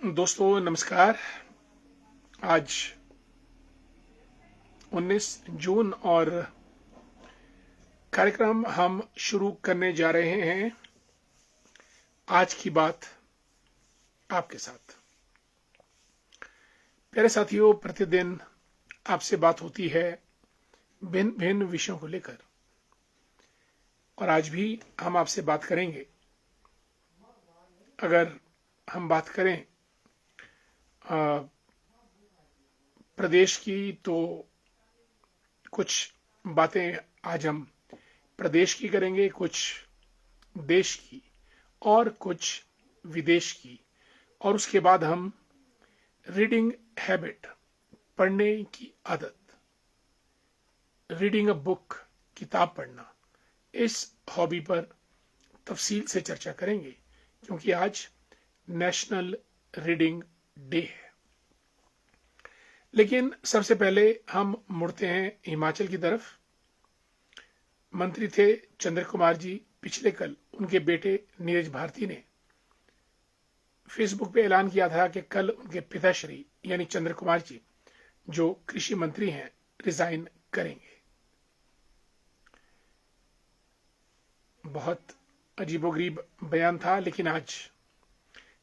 दोस्तों नमस्कार। आज 19 जून और कार्यक्रम हम शुरू करने जा रहे हैं। आज की बात आपके साथ। प्यारे साथियों, प्रतिदिन आपसे बात होती है भिन्न भिन्न विषयों को लेकर, और आज भी हम आपसे बात करेंगे। अगर हम बात करें प्रदेश की, तो कुछ बातें आज हम प्रदेश की करेंगे, कुछ देश की और कुछ विदेश की, और उसके बाद हम रीडिंग हैबिट, पढ़ने की आदत, रीडिंग अ बुक, किताब पढ़ना, इस हॉबी पर तफसील से चर्चा करेंगे, क्योंकि आज नेशनल रीडिंग डे है। लेकिन सबसे पहले हम मुड़ते हैं हिमाचल की तरफ। मंत्री थे चंद्र कुमार जी। पिछले कल उनके बेटे नीरज भारती ने फेसबुक पे ऐलान किया था कि कल उनके पिताश्री यानी चंद्र कुमार जी, जो कृषि मंत्री हैं, रिजाइन करेंगे। बहुत अजीबोगरीब बयान था, लेकिन आज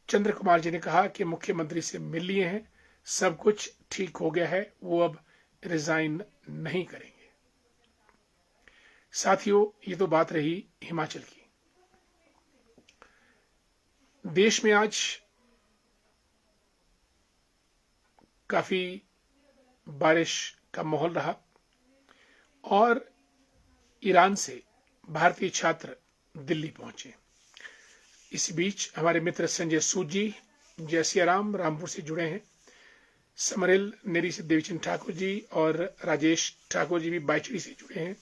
चंद्र कुमार जी ने कहा कि मुख्यमंत्री से मिल लिए हैं, सब कुछ ठीक हो गया है, वो अब रिजाइन नहीं करेंगे। साथियों, ये तो बात रही हिमाचल की। देश में आज काफी बारिश का माहौल रहा, और ईरान से भारतीय छात्र दिल्ली पहुंचे। इस बीच हमारे मित्र संजय सूद जी जय सियाराम रामपुर से जुड़े हैं, समरेल नेरी से देवीचंद ठाकुर जी और राजेश ठाकुर जी भी बाइचड़ी से जुड़े हैं,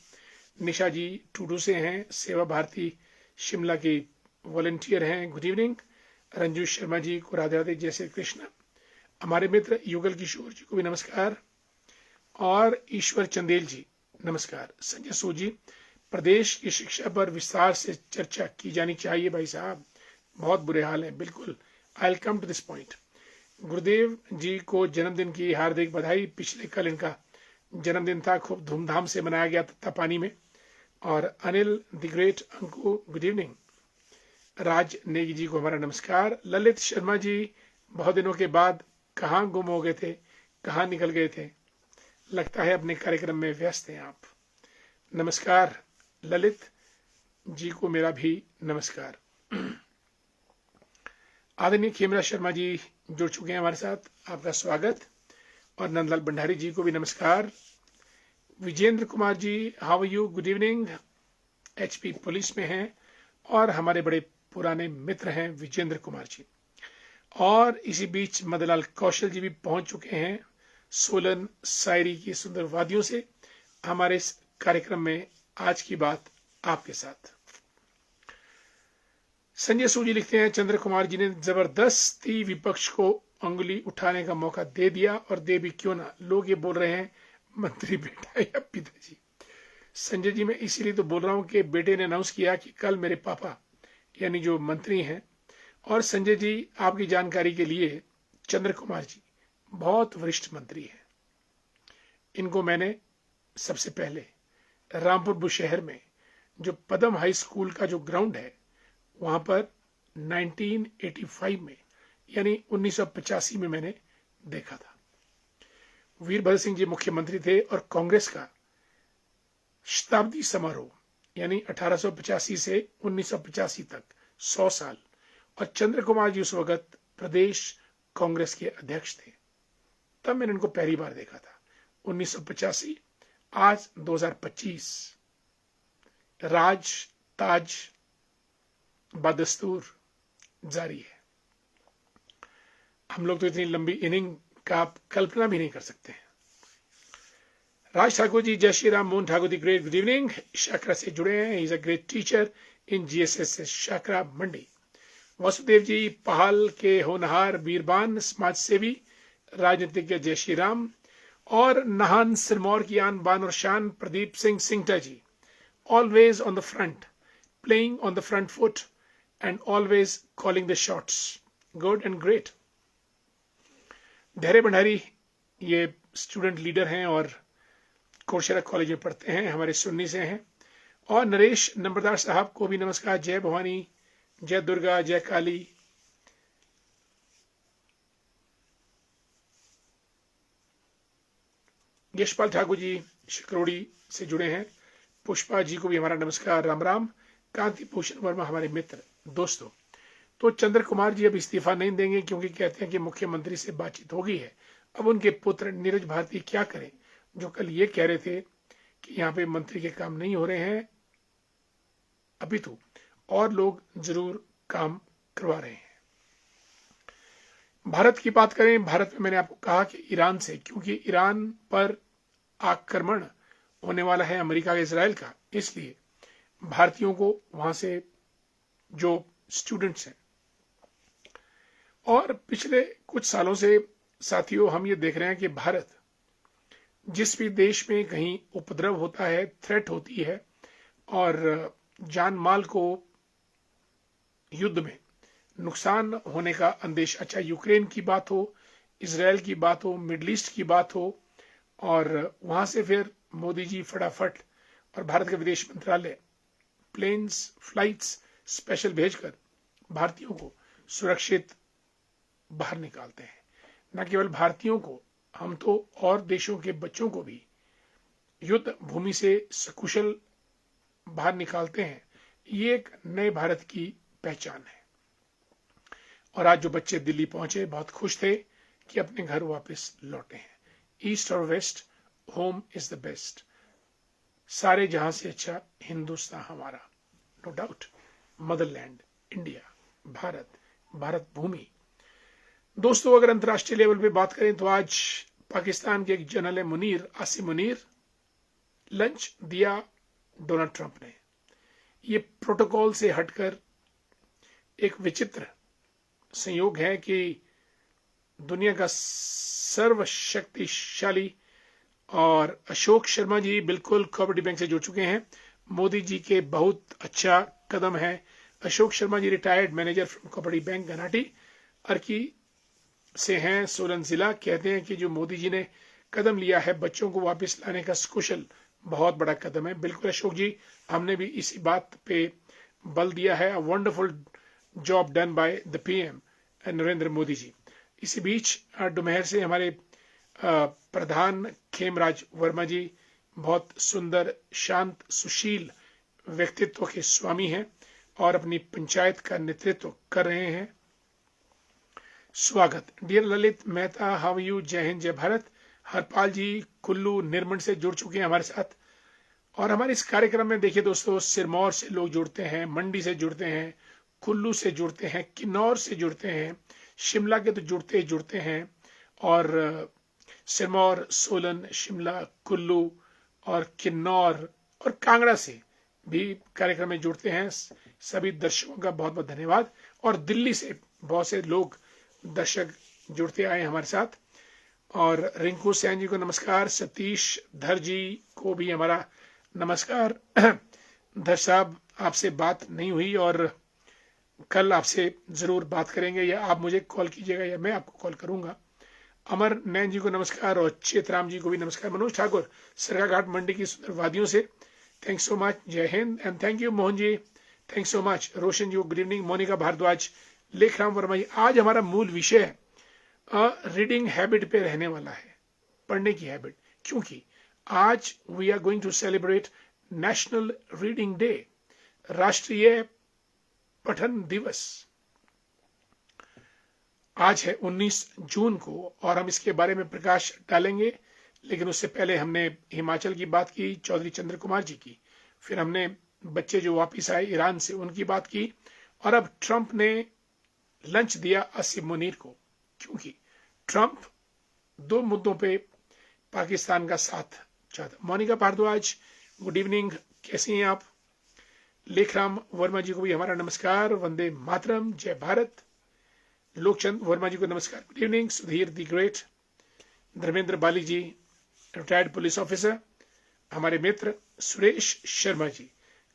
निशा जी टूडू से हैं, सेवा भारती शिमला की वॉलंटियर हैं, गुड इवनिंग। रंजू शर्मा जी को राधे राधे, जय श्री कृष्ण। हमारे मित्र युगल किशोर जी को भी नमस्कार, और ईश्वर चंदेल जी नमस्कार। संजय सूद जी, प्रदेश की शिक्षा पर विस्तार से चर्चा की जानी चाहिए भाई साहब, बहुत बुरे हाल है। बिल्कुल, I will come to this point. Gurudev ji को जन्मदिन की हार्दिक बधाई। पिछले कल इनका जन्मदिन था, खूब धूमधाम से मनाया गया तत्तापानी में। और Anil the great Anku, good evening. Raj Negi ji को हमारा नमस्कार। ललित शर्मा जी, बहुत दिनों के बाद कहाँ गुम हो गए थे, कहाँ निकल गए थे, लगता है अपने कार्यक्रम में व्यस्त हैं आप। नमस्कार ललित जी को मेरा भी नमस्कार। आदरणीय खेमरा शर्मा जी जुड़ चुके हैं हमारे साथ, आपका स्वागत। और नंदलाल भंडारी जी को भी नमस्कार। Vijendra Kumar ji, how you, good evening. HP police में हैं और हमारे बड़े पुराने मित्र हैं विजेंद्र कुमार जी। और इसी बीच मदनलाल कौशल जी भी पहुंच चुके हैं सोलन शायरी की सुंदर वादियों से। हमारे इस कार्यक्रम में आज की बात आपके साथ। संजय सूजी लिखते हैं, चंद्र कुमार जी ने जबरदस्ती विपक्ष को अंगुली उठाने का मौका दे दिया, और दे भी क्यों ना। लोग ये बोल रहे हैं मंत्री बेटा या पिताजी। संजय जी, मैं इसीलिए तो बोल रहा हूं कि बेटे ने अनाउंस किया कि कल मेरे पापा यानी जो मंत्री हैं। और संजय जी, आपकी जानकारी के लिए, चंद्र कुमार जी बहुत वरिष्ठ मंत्री हैं। इनको मैंने सबसे पहले रामपुर बुशहर में जो पदम हाई स्कूल का जो ग्राउंड है, वहां पर 1985 में यानी 1985 में मैंने देखा था। वीरभद्र सिंह जी मुख्यमंत्री थे, और कांग्रेस का शताब्दी समारोह यानी 1885 से 1985 तक 100 साल, और चंद्र कुमार जी उस वक्त प्रदेश कांग्रेस के अध्यक्ष थे। तब मैंने उनको पहली बार देखा था, 1985। आज 2025, राज ताज बदस्तूर जारी है। हम लोग तो इतनी लंबी इनिंग का आप कल्पना भी नहीं कर सकते हैं। राज ठाकुर जी, जय Shri Ram. Mohan Thakur the great, good evening. Shakra से जुड़े हैं, he is a great teacher in GSS Shakra Mandi. Vasudev ji, Pahal के होनहार, बीरबान, समाज सेवी, राजनीतिज्ञ, जय श्री राम। और नाहन सिरमौर की आन बान और शान, Pradeep Singh Singta ji, always on the front, playing on the front foot and always calling the shots. Good and great. धैर्य भंडारी ये स्टूडेंट लीडर हैं और कोर्सेरा कॉलेज में पढ़ते हैं, हमारे सुन्नी से हैं। और नरेश नंबरदार साहब को भी नमस्कार। जय भवानी, जय दुर्गा, जय काली। यशपाल ठाकुर जी शिकरोड़ी से जुड़े हैं। पुष्पा जी को भी हमारा नमस्कार, राम राम। कांति भूषण वर्मा हमारे मित्र दोस्तों। तो चंद्र कुमार जी अब इस्तीफा नहीं देंगे क्योंकि कहते हैं कि मुख्यमंत्री से बातचीत हो गई है। अब उनके पुत्र नीरज भारती क्या करें, जो कल ये कह रहे थे कि यहाँ पे मंत्री के काम नहीं हो रहे हैं, अपितु और लोग जरूर काम करवा रहे हैं। भारत की बात करें, भारत में मैंने आपको कहा कि ईरान से, क्योंकि ईरान पर आक्रमण होने वाला है अमेरिका का, इजराइल का, इसलिए भारतीयों को वहां से जो स्टूडेंट्स हैं, और पिछले कुछ सालों से साथियों हम ये देख रहे हैं कि भारत जिस भी देश में कहीं उपद्रव होता है, थ्रेट होती है और जान माल को युद्ध में नुकसान होने का अंदेशा, चाहे यूक्रेन की बात हो, इजराइल की बात हो, मिडल ईस्ट की बात हो, और वहां से फिर मोदी जी फटाफट और भारत का विदेश मंत्रालय प्लेन्स, फ्लाइट्स स्पेशल भेजकर भारतीयों को सुरक्षित बाहर निकालते हैं। न केवल भारतीयों को, हम तो और देशों के बच्चों को भी युद्ध भूमि से सकुशल बाहर निकालते हैं। ये एक नए भारत की पहचान है। और आज जो बच्चे दिल्ली पहुंचे बहुत खुश थे कि अपने घर वापस लौटे हैं। ईस्ट और west, home is the best. सारे जहां से अच्छा हिंदुस्तान हमारा, no doubt. Motherland, India, Bharat, Bharat भूमि। दोस्तों, अगर अंतर्राष्ट्रीय लेवल पे बात करें तो आज पाकिस्तान के एक जनरल है मुनीर, आसिम मुनीर, लंच दिया डोनाल्ड ट्रंप ने। ये प्रोटोकॉल से हटकर एक विचित्र संयोग है कि दुनिया का सर्वशक्तिशाली, और अशोक शर्मा जी बिल्कुल कोऑपरेटिव बैंक से जुड़ चुके हैं। मोदी जी के बहुत अच्छा कदम है। Ashok Sharma ji retired manager from cooperative bank Ghanati Arki से हैं, सोलन जिला। कहते हैं कि जो मोदी जी ने कदम लिया है बच्चों को वापस लाने का सकुशल, बहुत बड़ा कदम है। बिल्कुल अशोक जी, हमने भी इसी बात पे बल दिया है। Wonderful job done by the PM Narendra Modi ji. इसी बीच डुमहर से हमारे प्रधान खेमराज वर्मा जी बहुत सुंदर, शांत, सुशील व्यक्तित्व के स्वामी हैं और अपनी पंचायत का नेतृत्व कर रहे हैं। स्वागत। Dear Lalit Mehta, how you? जय हिंद, जय भारत। हरपाल जी कुल्लू निर्मण से जुड़ चुके हैं हमारे साथ। और हमारे इस कार्यक्रम में देखिए दोस्तों, सिरमौर से लोग जुड़ते हैं, मंडी से जुड़ते हैं, कुल्लू से जुड़ते हैं, किन्नौर से जुड़ते हैं, शिमला के तो जुड़ते हैं, और सिरमौर, सोलन, शिमला, कुल्लू और किन्नौर और कांगड़ा से भी कार्यक्रम में जुड़ते हैं। सभी दर्शकों का बहुत बहुत धन्यवाद। और दिल्ली से बहुत से लोग दर्शक जुड़ते आए हमारे साथ। और रिंकू सैन जी को नमस्कार। सतीश धर जी को भी हमारा नमस्कार। धर साहब, आपसे बात नहीं हुई और कल आपसे जरूर बात करेंगे, या आप मुझे कॉल कीजिएगा या मैं आपको कॉल करूंगा। अमर नैन जी को नमस्कार और चेतराम जी को भी नमस्कार। मनोज ठाकुर सरकाघाट मंडी की सुंदर वादियों से, थैंक्स सो मच। जय Hind and thank you Mohan ji, thanks so much. Roshan ji good evening. Monika Bhardwaj, Lekhram Verma ji. आज हमारा मूल विषय रीडिंग हैबिट पे रहने वाला है, पढ़ने की हैबिट, क्योंकि आज we are going to celebrate national reading day, राष्ट्रीय पठन दिवस। आज है 19 जून को और हम इसके बारे में प्रकाश डालेंगे। लेकिन उससे पहले हमने हिमाचल की बात की, चौधरी चंद्र कुमार जी की, फिर हमने बच्चे जो वापिस आए ईरान से उनकी बात की, और अब ट्रंप ने लंच दिया आसिम मुनीर को, क्योंकि ट्रंप दो मुद्दों पे पाकिस्तान का साथ चाहता। मोनिका भारद्वाज गुड इवनिंग, कैसी हैं आप? लेखराम वर्मा जी को भी हमारा नमस्कार। वंदे मातरम, जय भारत। लोकचंद वर्मा जी को नमस्कार, good evening. Sudhir the great. Dharmendra Bali ji retired police officer. हमारे मित्र सुरेश शर्मा जी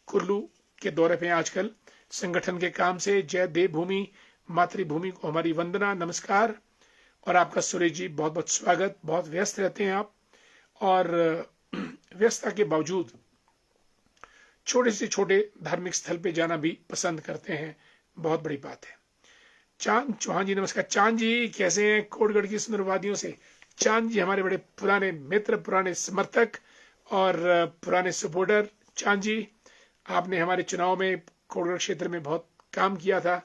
कुल्लू के दौरे पे आजकल संगठन के काम से। जय देवभूमि मातृभूमि को हमारी वंदना, नमस्कार। और आपका सुरेश जी बहुत बहुत स्वागत। बहुत व्यस्त रहते हैं आप, और व्यस्तता के बावजूद छोटे से छोटे धार्मिक स्थल पे जाना भी पसंद करते हैं, बहुत बड़ी बात है। चांद चौहान जी नमस्कार। चांद जी कैसे हैं कोटगढ़ की सुंदर वादियों से? चांद जी हमारे बड़े पुराने मित्र, पुराने समर्थक और पुराने सपोर्टर। चांद जी, आपने हमारे चुनाव में कोटगढ़ क्षेत्र में बहुत काम किया था,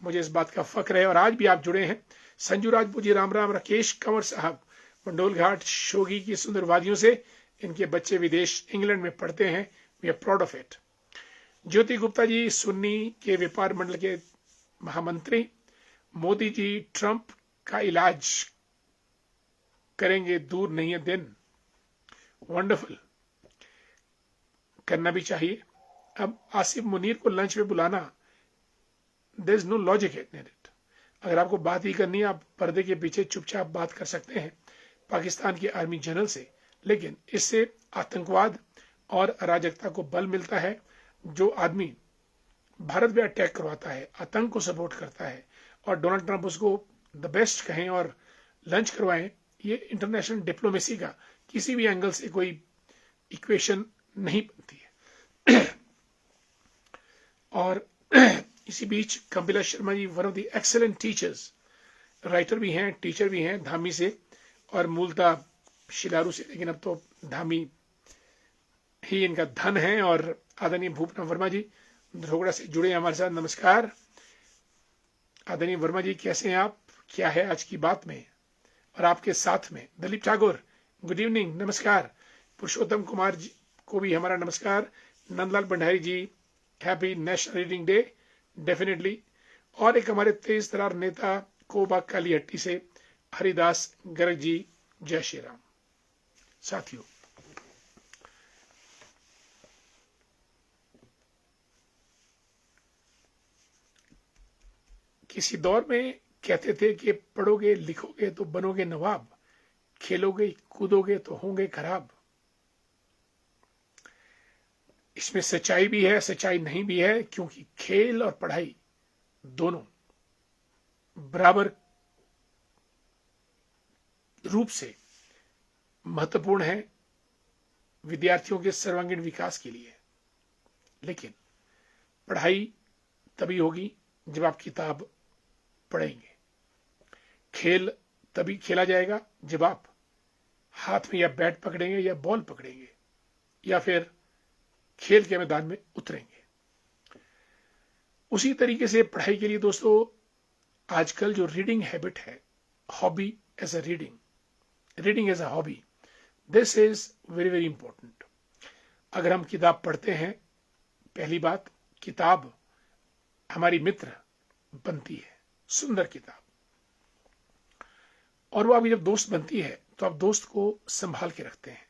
मुझे इस बात का फक्र है, और आज भी आप जुड़े हैं। संजू राजपूत जी राम राम। राकेश कंवर साहब मंडोल घाट शोगी की सुंदर वादियों से, इनके बच्चे विदेश इंग्लैंड में पढ़ते हैं, we are proud of it. Jyoti Gupta ji Sunni के व्यापार मंडल के महामंत्री। मोदी जी ट्रंप का इलाज करेंगे, दूर नहीं है दिन। वंडरफुल, करना भी चाहिए। अब आसिफ मुनीर को लंच पे बुलाना, there is no logic in it. अगर आपको बात ही करनी है, आप पर्दे के पीछे चुपचाप बात कर सकते हैं पाकिस्तान के आर्मी जनरल से, लेकिन इससे आतंकवाद और अराजकता को बल मिलता है। जो आदमी भारत में अटैक करवाता है, आतंक को सपोर्ट करता है, और डोनाल्ड ट्रंप उसको द बेस्ट कहें और लंच करवाएं, ये इंटरनेशनल डिप्लोमेसी का किसी भी एंगल से कोई इक्वेशन नहीं बनती है। और इसी बीच Kapila Sharma ji, one of the excellent teachers, writer भी हैं, टीचर भी हैं, धामी से और मूलतः शिलारू से, लेकिन अब तो धामी ही इनका धन है। और आदरणीय भूपना वर्मा जी धरोगड़ा से जुड़े हैं हमारे साथ, नमस्कार। आदरणीय वर्मा जी कैसे हैं आप? क्या है आज की बात में? और आपके साथ में दिलीप ठाकुर, गुड इवनिंग, नमस्कार। पुरुषोत्तम कुमार जी को भी हमारा नमस्कार। Nandlal Bhandari ji, happy national reading day, definitely. और एक हमारे तेज तरार नेता कोबा कालीहट्टी से हरिदास गर्ग जी, जय श्री राम। साथियों, किसी दौर में कहते थे कि पढ़ोगे लिखोगे तो बनोगे नवाब, खेलोगे कूदोगे तो होंगे खराब। इसमें सच्चाई भी है, सच्चाई नहीं भी है, क्योंकि खेल और पढ़ाई दोनों बराबर रूप से महत्वपूर्ण है विद्यार्थियों के सर्वांगीण विकास के लिए। लेकिन पढ़ाई तभी होगी जब आप किताब पढ़ेंगे। खेल तभी खेला जाएगा जब आप हाथ में या बैट पकड़ेंगे या बॉल पकड़ेंगे या फिर खेल के मैदान में उतरेंगे। उसी तरीके से पढ़ाई के लिए दोस्तों, आजकल जो रीडिंग हैबिट है, hobby as a reading as a hobby, this is very very important. अगर हम किताब पढ़ते हैं, पहली बात, किताब हमारी मित्र बनती है, सुंदर किताब, और वो आपकी जब दोस्त बनती है तो आप दोस्त को संभाल के रखते हैं।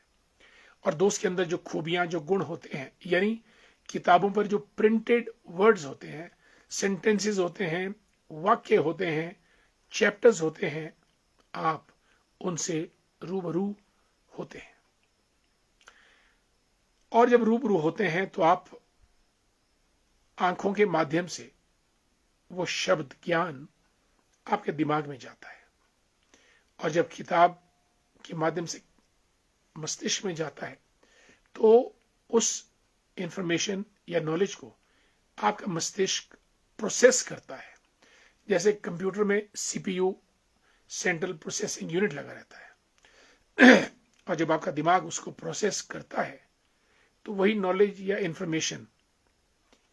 और दोस्त के अंदर जो खूबियां, जो गुण होते हैं, यानी किताबों पर जो प्रिंटेड वर्ड्स होते हैं, सेंटेंसेस होते हैं, वाक्य होते हैं, चैप्टर्स होते हैं, आप उनसे रूबरू होते हैं। और जब रूबरू होते हैं तो आप आंखों के माध्यम से वो शब्द ज्ञान आपके दिमाग में जाता है, और जब किताब के माध्यम से मस्तिष्क में जाता है तो उस इंफॉर्मेशन या नॉलेज को आपका मस्तिष्क प्रोसेस करता है। जैसे कंप्यूटर में सीपीयू, सेंट्रल प्रोसेसिंग यूनिट लगा रहता है, और जब आपका दिमाग उसको प्रोसेस करता है तो वही नॉलेज या इंफॉर्मेशन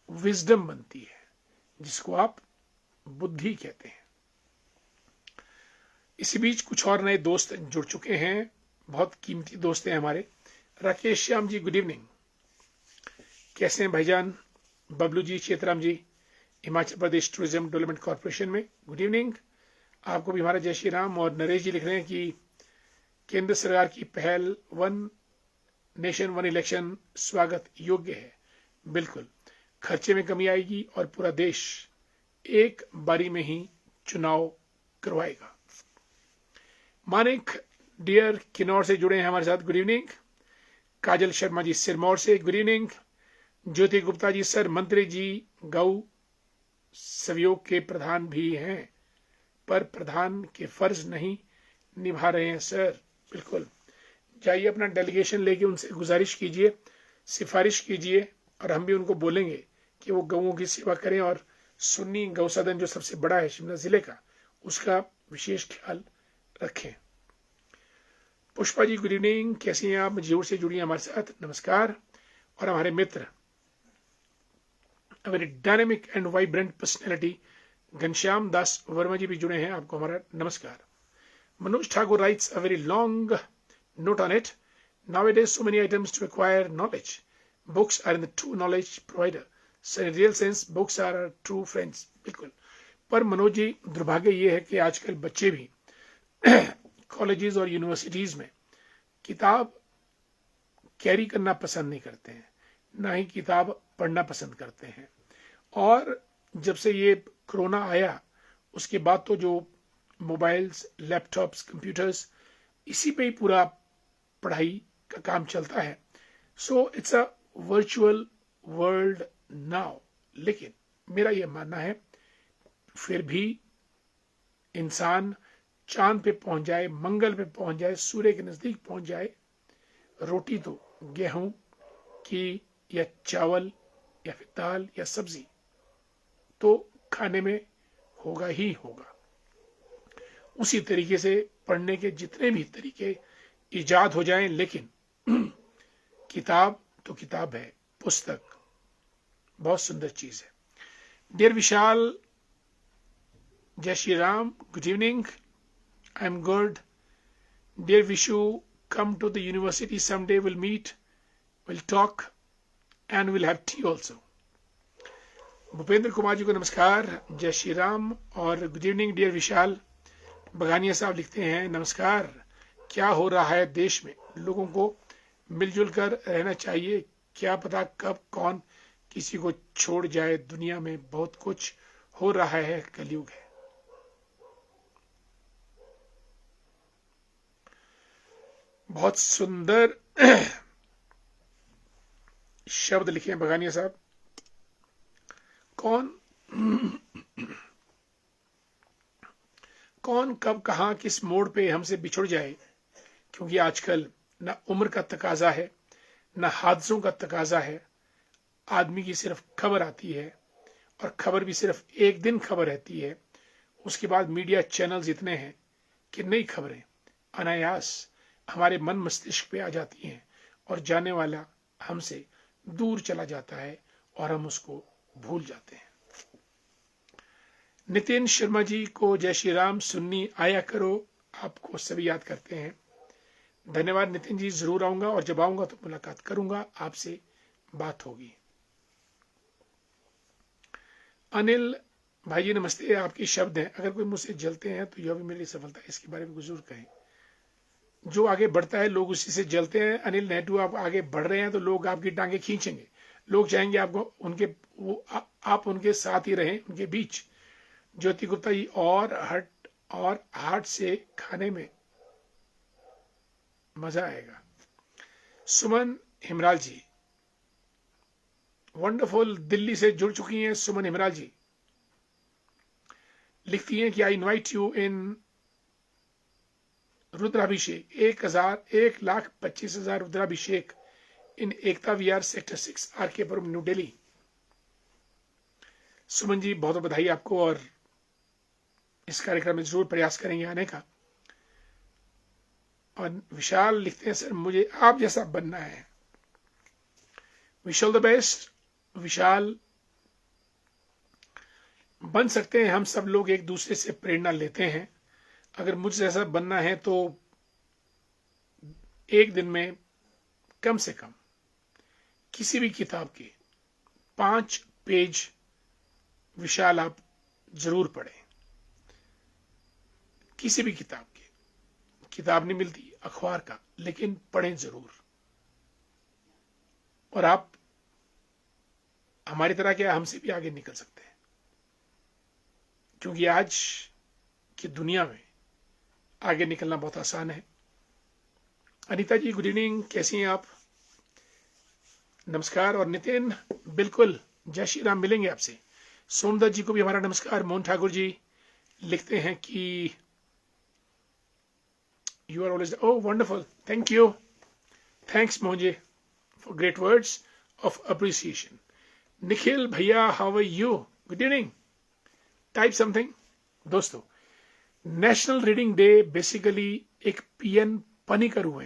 विजडम बनती है, जिसको आप बुद्धि कहते हैं। इसी बीच कुछ और नए दोस्त जुड़ चुके हैं, बहुत कीमती दोस्त हैं हमारे। राकेश श्याम जी, गुड इवनिंग, कैसे हैं भाईजान? बबलू जी, चेतराम जी, Himachal Pradesh tourism development corporation में, गुड इवनिंग आपको भी हमारा जय श्री राम। और नरेश जी लिख रहे हैं कि केंद्र सरकार की पहल वन नेशन वन इलेक्शन स्वागत योग्य है। बिल्कुल, खर्चे में कमी आएगी और पूरा देश एक बारी में ही चुनाव करवाएगा। मानिक डियर किन्नौर से जुड़े हैं हमारे साथ, गुड इवनिंग। काजल शर्मा जी सिरमौर से, गुड इवनिंग। ज्योति गुप्ता जी, सर मंत्री जी गौ सहयोग के प्रधान भी हैं, पर प्रधान के फर्ज नहीं निभा रहे हैं सर। बिल्कुल, जाइए अपना डेलीगेशन लेके उनसे गुजारिश कीजिए, सिफारिश कीजिए, और हम भी उनको बोलेंगे कि वो गऊओं की सेवा करें और सुन्नी गौसदन जो सबसे बड़ा है शिमला जिले का, उसका विशेष ख्याल रखें। पुष्पा जी गुड इवनिंग, कैसी हैं आप? मजदूर से जुड़ी हैं हमारे साथ, नमस्कार। और हमारे मित्र very dynamic and vibrant personality Ghanshyam Das Verma ji भी जुड़े हैं, आपको हमारा नमस्कार। Manoj Thakur writes a very long note on it. Nowadays, so many items to acquire knowledge. Books are in the true knowledge provider. So in real sense, books are our true friends. बिल्कुल। पर मनोज जी, दुर्भाग्य ये है कि आजकल बच्चे भी कॉलेजेस और यूनिवर्सिटीज में किताब कैरी करना पसंद नहीं करते हैं, ना ही किताब पढ़ना पसंद करते हैं। और जब से ये कोरोना आया उसके बाद तो जो मोबाइल्स, लैपटॉप्स, कंप्यूटर्स, इसी पे ही पूरा पढ़ाई का काम चलता है। So it's a virtual world now. लेकिन मेरा यह मानना है, फिर भी इंसान चांद पे पहुंच जाए, मंगल पे पहुंच जाए, सूर्य के नजदीक पहुंच जाए, रोटी तो गेहूं की या चावल या फिर दाल या सब्जी तो खाने में होगा ही होगा। उसी तरीके से पढ़ने के जितने भी तरीके इजाद हो जाएं, लेकिन किताब तो किताब है, पुस्तक बहुत सुंदर चीज है। डियर विशाल, जय Shri Ram, good evening, I am good. Dear Vishu, come to the university someday, we'll meet, we'll talk and we'll have tea also. Bhupendra Kumar ji को नमस्कार, जय श्री राम और good evening dear Vishal. Bagania साहब लिखते हैं, नमस्कार, क्या हो रहा है देश में? लोगों को मिलजुल कर रहना चाहिए, क्या पता कब कौन किसी को छोड़ जाए। दुनिया में बहुत कुछ हो रहा है, कलयुग है। बहुत सुंदर शब्द लिखे हैं बगानिया साहब। कौन कब कहां किस मोड़ पे हमसे बिछुड़ जाए, क्योंकि आजकल न उम्र का तकाजा है, न हादसों का तकाजा है। आदमी की सिर्फ खबर आती है, और खबर भी सिर्फ एक दिन खबर रहती है। उसके बाद मीडिया चैनल्स इतने हैं कि नई खबरें अनायास हमारे मन मस्तिष्क पे आ जाती हैं, और जाने वाला हमसे दूर चला जाता है और हम उसको भूल जाते हैं। नितिन शर्मा जी को जय श्री राम, सुन्नी आया करो, आपको सभी याद करते हैं। धन्यवाद नितिन जी, जरूर आऊंगा, और जब आऊंगा तो मुलाकात करूंगा, आपसे बात होगी। अनिल भाई जी नमस्ते, आपके शब्द हैं, अगर कोई मुझसे जलते हैं तो यह भी मेरी सफलता है, इसके बारे में जरूर कहें। जो आगे बढ़ता है लोग उसी से जलते हैं। अनिल नेहरू, आप आगे बढ़ रहे हैं तो लोग आपकी टांगे खींचेंगे, लोग चाहेंगे आपको आप उनके साथ ही रहें, उनके बीच। ज्योति गुप्ता जी, और हार्ट से खाने में मजा आएगा। सुमन हिमराल जी, वंडरफुल, दिल्ली से जुड़ चुकी हैं सुमन हिमराल जी। लिखती हैं कि I invite you in Rudrabhishek, 1,25,000 Rudrabhishek in Ekta Vihar sector 6 RK Puram, new Delhi. Suman ji बहुत बधाई आपको, और इस कार्यक्रम में जरूर प्रयास करेंगे आने का। और विशाल लिखते हैं, सर मुझे आप जैसा बनना है। विश ऑल द बेस्ट विशाल, बन सकते हैं हम सब लोग, एक दूसरे से प्रेरणा लेते हैं। अगर मुझ जैसा बनना है तो एक दिन में कम से कम किसी भी किताब के 5 पेज विशाल आप जरूर पढ़ें। किसी भी किताब के, किताब नहीं मिलती अखबार का, लेकिन पढ़ें जरूर। और आप हमारी तरह के हमसे भी आगे निकल सकते हैं, क्योंकि आज की दुनिया में आगे निकलना बहुत आसान है। अनीता जी गुड इवनिंग, कैसी हैं आप? नमस्कार। और नितिन, बिल्कुल जय श्री राम, मिलेंगे आपसे। सोमदत्त जी को भी हमारा नमस्कार। मोहन ठाकुर जी, लिखते हैं कि you are always, oh wonderful, thank you, thanks मोजे for great words of appreciation. Nikhil भैया, how are you, good evening, type something. दोस्तों, नेशनल रीडिंग डे बेसिकली एक पीएन पनिकर हुए